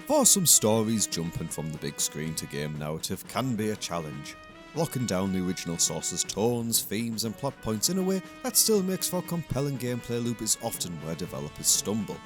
For some stories, jumping from the big screen to game narrative can be a challenge. Locking down the original source's tones, themes and plot points in a way that still makes for a compelling gameplay loop is often where developers stumble.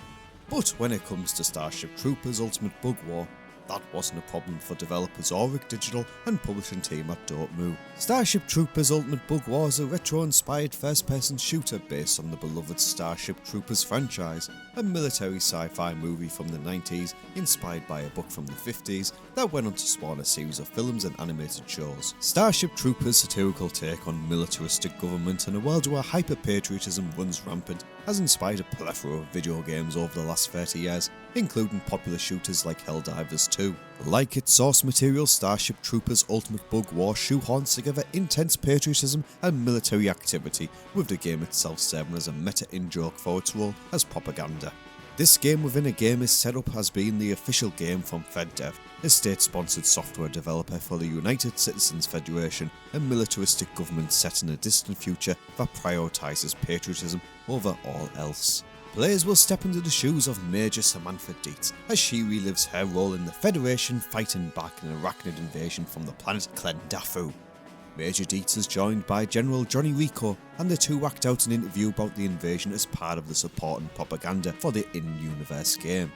But when it comes to Starship Troopers Ultimate Bug War, that wasn't a problem for developers Auric Digital and publishing team at Dotemu. Starship Troopers Ultimate Bug War is a retro-inspired first-person shooter based on the beloved Starship Troopers franchise, a military sci-fi movie from the 90s inspired by a book from the 50s that went on to spawn a series of films and animated shows. Starship Troopers' satirical take on militaristic government in a world where hyper-patriotism runs rampant has inspired a plethora of video games over the last 30 years, including popular shooters like Helldivers 2. Like its source material, Starship Troopers Ultimate Bug War shoehorns together intense patriotism and military activity, with the game itself serving as a meta in-joke for its role as propaganda. This game within a game is set up as being the official game from FedDev, a state-sponsored software developer for the United Citizens Federation, a militaristic government set in a distant future that prioritises patriotism over all else. Players will step into the shoes of Major Samantha Dietz as she relives her role in the Federation fighting back an arachnid invasion from the planet Klendafu. Major Dietz is joined by General Johnny Rico, and the two act out an interview about the invasion as part of the support and propaganda for the in-universe game.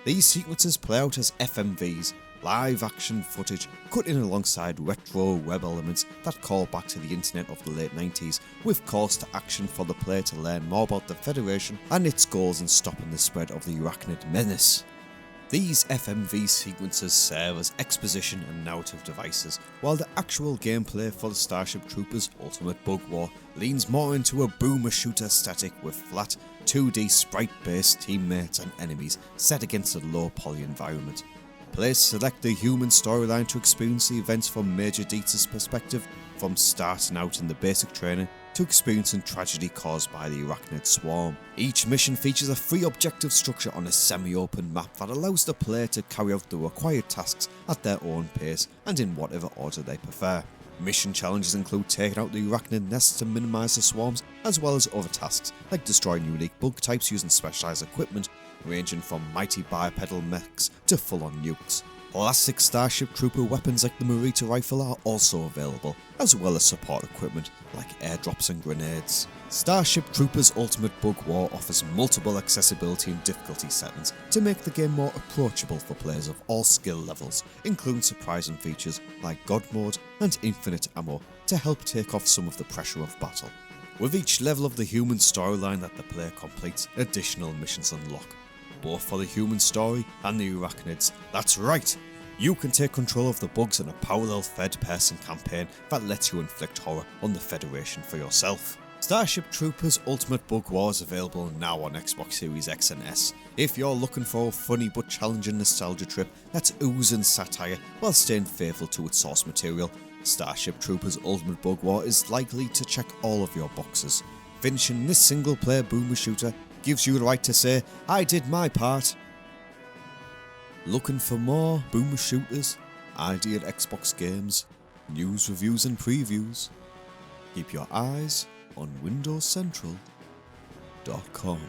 These sequences play out as FMVs, live action footage cut in alongside retro web elements that call back to the internet of the late 90s, with calls to action for the player to learn more about the Federation and its goals in stopping the spread of the arachnid menace. These FMV sequences serve as exposition and narrative devices, while the actual gameplay for the Starship Troopers Ultimate Bug War leans more into a boomer shooter aesthetic with flat, 2D sprite-based teammates and enemies set against a low-poly environment. Players select the human storyline to experience the events from Major Dietz's perspective, from starting out in the basic training to experiencing tragedy caused by the arachnid swarm. Each mission features a free objective structure on a semi-open map that allows the player to carry out the required tasks at their own pace and in whatever order they prefer. Mission challenges include taking out the arachnid nests to minimise the swarms, as well as other tasks like destroying unique bug types using specialised equipment, ranging from mighty bipedal mechs to full-on nukes. Classic Starship Trooper weapons like the Marita rifle are also available, as well as support equipment like airdrops and grenades. Starship Troopers Ultimate Bug War offers multiple accessibility and difficulty settings to make the game more approachable for players of all skill levels, including surprising features like God Mode and infinite ammo to help take off some of the pressure of battle. With each level of the human storyline that the player completes, additional missions unlock, both for the human story and the arachnids. That's right! You can take control of the bugs in a parallel third-person campaign that lets you inflict horror on the Federation for yourself. Starship Troopers Ultimate Bug War is available now on Xbox Series X and S. If you're looking for a funny but challenging nostalgia trip that's oozing satire while staying faithful to its source material, Starship Troopers Ultimate Bug War is likely to check all of your boxes. Finishing this single-player boomer shooter gives you the right to say, I did my part. Looking for more boomer shooters, ideal Xbox games, news, reviews and previews? Keep your eyes on WindowsCentral.com.